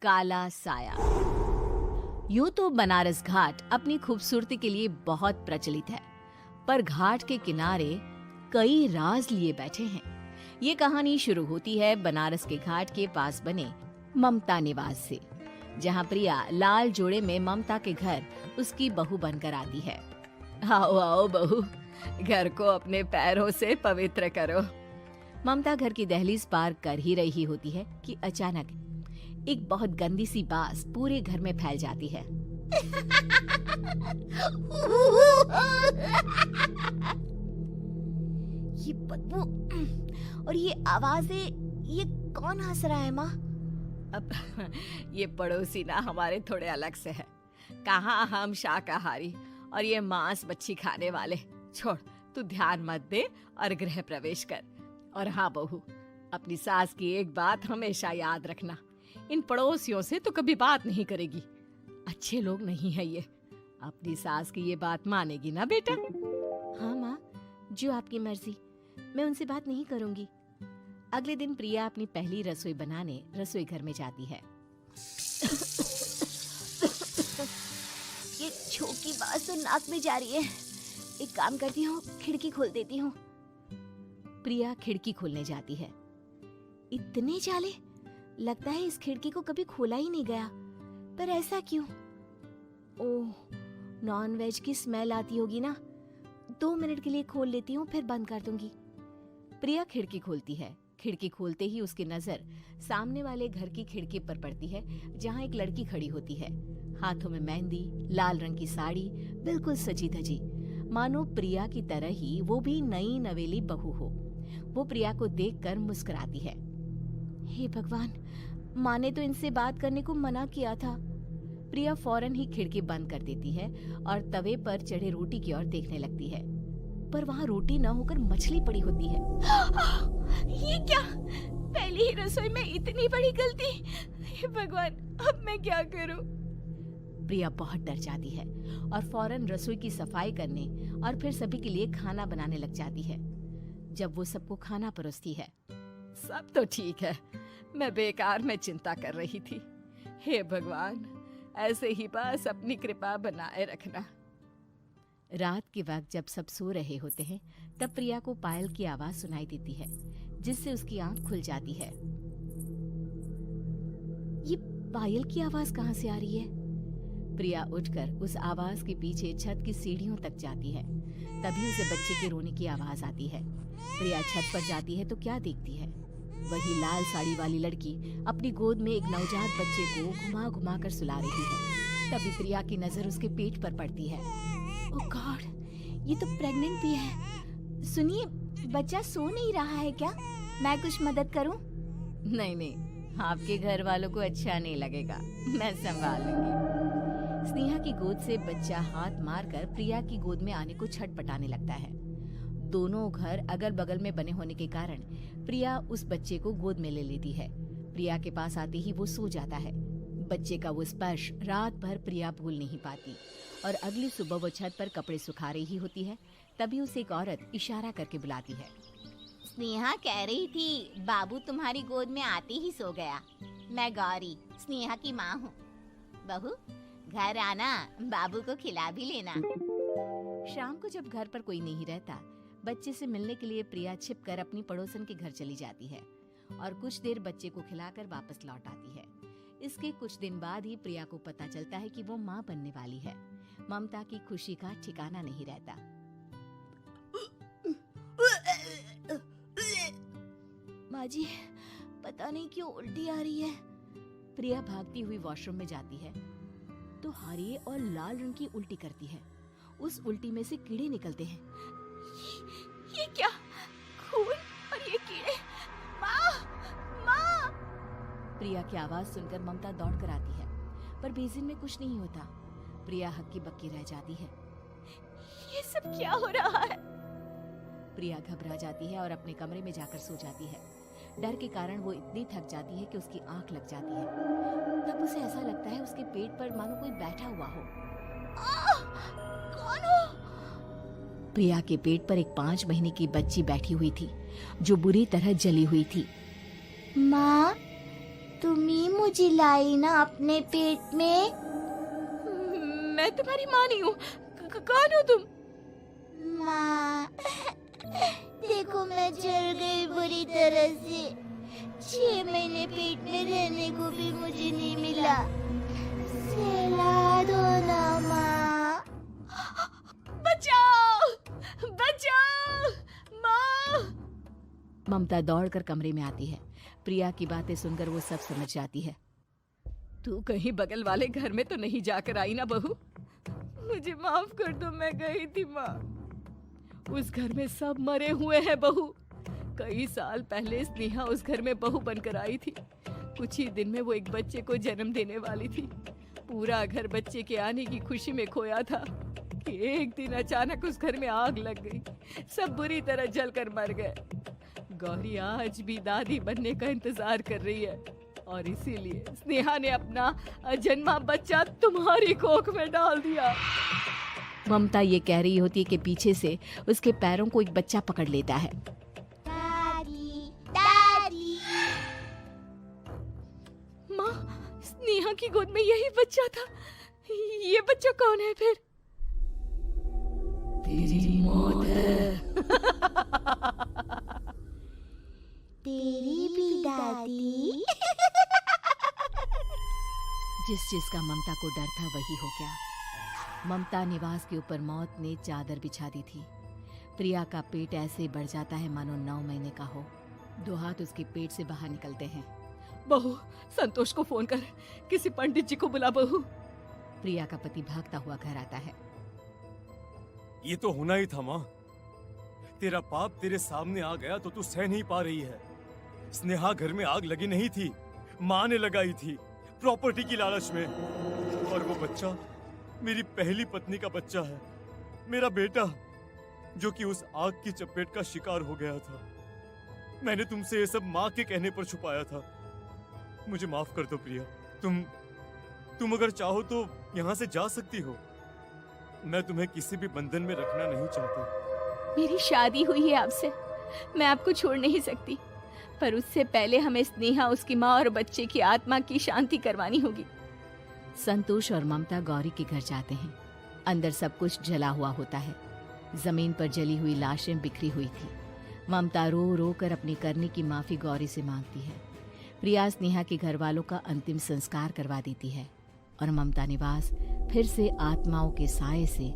काला साया। यूं तो बनारस घाट अपनी खूबसूरती के लिए बहुत प्रचलित है, पर घाट के किनारे कई राज लिए बैठे हैं। ये कहानी शुरू होती है बनारस के घाट के पास बने ममता निवास से, जहाँ प्रिया लाल जोड़े में ममता के घर उसकी बहू बनकर आती है। आओ आओ बहू, घर को अपने पैरों से पवित्र करो। ममता घर की दहलीज पार कर ही रही होती है कि अचानक एक बहुत गंदी सी बास पूरे घर में फैल जाती है। ये बदबू और ये आवाजें, ये कौन हंस रहा है माँ? अब ये पड़ोसी ना हमारे थोड़े अलग से है। कहाँ हम शाकाहारी और ये मांस मच्छी खाने वाले। छोड़, तू ध्यान मत दे और गृह प्रवेश कर। और हाँ बहू, अपनी सास की एक बात हमेशा याद रखना, इन पड़ोसियों से तो कभी बात नहीं करेगी। अच्छे लोग नहीं है ये। अपनी सास की ये बात मानेगी ना बेटा? हाँ माँ, जो आपकी मर्जी, मैं उनसे बात नहीं करूंगी। अगले दिन प्रिया अपनी पहली रसोई बनाने रसोई घर में जाती है। ये छोटी बात तो नाक में जा रही है। एक काम करती हूँ, खिड़की खोल देती हूँ। प्रिया खिड़की खोलने जाती है। इतने जाले, लगता है इस खिड़की को कभी खोला ही नहीं गया। पर ऐसा क्यों? ओह, नॉन वेज की स्मेल आती होगी ना। 2 मिनट के लिए खोल लेती हूँ, फिर बंद कर दूंगी। प्रिया खिड़की खोलती है। खिड़की खोलते ही उसकी नजर सामने वाले घर की खिड़की पर पड़ती है, जहाँ एक लड़की खड़ी होती है। हाथों में मेहंदी, लाल रंग की साड़ी, बिल्कुल सजी धजी, मानो प्रिया की तरह ही वो भी नई नवेली बहू हो। वो प्रिया को देखकर मुस्कुराती है। हे भगवान, माँ ने तो इनसे बात करने को मना किया था। प्रिया फौरन ही खिड़की बंद कर देती है और तवे पर चढ़े रोटी की ओर देखने लगती है, पर वहाँ रोटी न होकर मछली पड़ी होती है। ये क्या? पहली ही रसोई में इतनी बड़ी गलती! हे भगवान, अब मैं क्या करूं? प्रिया बहुत डर जाती है और फौरन रसोई की सफाई करने और फिर सभी के लिए खाना बनाने लग जाती है। जब वो सबको खाना परोसती है, सब तो ठीक है, मैं बेकार में चिंता कर रही थी। हे भगवान, ऐसे ही बस अपनी कृपा बनाए रखना। रात के वक्त जब सब सो रहे होते हैं, तब प्रिया को पायल की आवाज सुनाई देती है, जिससे उसकी आंख खुल जाती है। ये पायल की आवाज कहाँ से आ रही है? प्रिया उठकर उस आवाज के पीछे छत की सीढ़ियों तक जाती है। तभी उसे बच्चे के रोने की आवाज आती है। प्रिया छत पर जाती है तो क्या देखती है? वही लाल साड़ी वाली लड़की अपनी गोद में एक नवजात बच्चे को घुमा घुमा कर सुला रही है। तभी प्रिया की नजर उसके पेट पर पड़ती है। ओह गॉड, ये तो प्रेग्नेंट भी है। सुनिए, बच्चा सो नहीं रहा है क्या? मैं कुछ मदद करूं? नहीं नहीं, आपके घर वालों को अच्छा नहीं लगेगा, मैं संभाल लूंगी। स्नेहा की गोद से बच्चा हाथ मारकर प्रिया की गोद में आने को छटपटाने लगता है। दोनों घर अगल बगल में बने होने के कारण प्रिया उस बच्चे को गोद में ले लेती है। प्रिया के पास आते ही वो सो जाता है। बच्चे का वो स्पर्श रात भर प्रिया भूल नहीं पाती और अगली सुबह वो छत पर कपड़े सुखा रही होती है। तभी उसे एक औरत इशारा करके बुलाती है। स्नेहा कह रही थी बाबू तुम्हारी गोद में आते ही सो गया। मैं गौरी, स्नेहा की माँ हूँ। बहू, घर आना, बाबू को खिला भी लेना। शाम को जब घर पर कोई नहीं रहता, बच्चे से मिलने के लिए प्रिया छिपकर अपनी पड़ोसन के घर चली जाती है और कुछ देर बच्चे को खिलाकर वापस लौट आती है। इसके कुछ दिन बाद ही प्रिया को पता चलता है कि वो माँ बनने वाली है। ममता की खुशी का ठिकाना नहीं रहता। माँ जी, पता नहीं क्यों उल्टी आ रही है। प्रिया भागती हुई वॉशरूम में जाती है तो हरे और लाल रंग की उल्टी करती है। उस उल्टी में से कीड़े निकलते हैं। ये क्या? खून और ये कीड़े! माँ! माँ! प्रिया की आवाज सुनकर ममता दौड़ कर आती है, पर बेसिन में कुछ नहीं होता। प्रिया हक्की बक्की रह जाती है। ये सब क्या हो रहा है? प्रिया घबरा जाती है और अपने कमरे में जाकर सो जाती है। डर के कारण वो इतनी थक जाती है कि उसकी आंख लग जाती है। तब उसे ऐसा लगता है उसके पेट पर मानो कोई बैठा हुआ हो। कौन हो? प्रिया के पेट पर एक 5 महीने की बच्ची बैठी हुई थी, जो बुरी तरह जली हुई थी। माँ, तुम ही मुझे लाई ना अपने पेट में। मैं तुम्हारी माँ नहीं हूँ। कौन हो तुम? माँ, देखो मैं जल गई बुरी तरह से। 6 महीने पेट में रहने को भी मुझे नहीं मिला। सहला दो ना माँ। बचाओ, बचाओ, माँ। ममता दौड़कर कमरे में आती है। प्रिया की बातें सुनकर वो सब समझ जाती है। तू कहीं बगल वाले घर में तो नहीं जाकर आई ना बहू? मुझे माफ कर दो, मैं गई थी माँ। उस घर में सब मरे हुए हैं बहू। कई साल पहले स्नेहा उस घर में बहू बनकर आई थी। कुछ ही दिन में वो एक बच्चे को जन्म देने वाली थी। पूरा घर बच्चे के आने की खुशी में खोया था कि एक दिन अचानक उस घर में आग लग गई। सब बुरी तरह जलकर मर गए। गौरी आज भी दादी बनने का इंतजार कर रही है और इसीलिए स्नेहा ने अपना अजन्मा बच्चा तुम्हारी कोख में डाल दिया। ममता ये कह रही होती है कि पीछे से उसके पैरों को एक बच्चा पकड़ लेता है। दादी, दादी। माँ, स्नेहा की गोद में यही बच्चा था। ये बच्चा कौन है फिर? तेरी मौत है। तेरी भी दादी। जिस चीज का ममता को डर था वही हो गया। ममता निवास के ऊपर मौत ने चादर बिछा दी थी। प्रिया का पेट ऐसे बढ़ जाता है मानो 9 महीने का हो। 2 हाथ उसके पेट से बाहर निकलते हैं। बहू, संतोष को फोन कर, किसी पंडित जी को बुला बहू। प्रिया का पति भागता हुआ घर आता है। ये तो होना ही था माँ। तेरा पाप तेरे सामने आ गया तो तू सह नहीं पा रही है। स्नेहा घर में आग लगी नहीं थी, माँ ने लगाई थी, प्रॉपर्टी की लालच में। और वो बच्चा मेरी पहली पत्नी का बच्चा है, मेरा बेटा, जो कि उस आग की चपेट का शिकार हो गया था। मैंने तुमसे ये सब माँ के कहने पर छुपाया था। मुझे माफ कर दो प्रिया। तुम अगर चाहो तो यहाँ से जा सकती हो। मैं तुम्हें किसी भी बंधन में रखना नहीं चाहता। मेरी शादी हुई है आपसे, मैं आपको छोड़ नहीं सकती, पर उससे पहले हमें स्नेहा, उसकी माँ और बच्चे की आत्मा की शांति करवानी होगी। संतोष और ममता गौरी के घर जाते हैं। अंदर सब कुछ जला हुआ होता है। जमीन पर जली हुई लाशें बिखरी हुई थी। ममता रो रो कर अपनी करने की माफी गौरी से मांगती है। प्रिया स्नेहा के घर वालों का अंतिम संस्कार करवा देती है और ममता निवास फिर से आत्माओं के साए से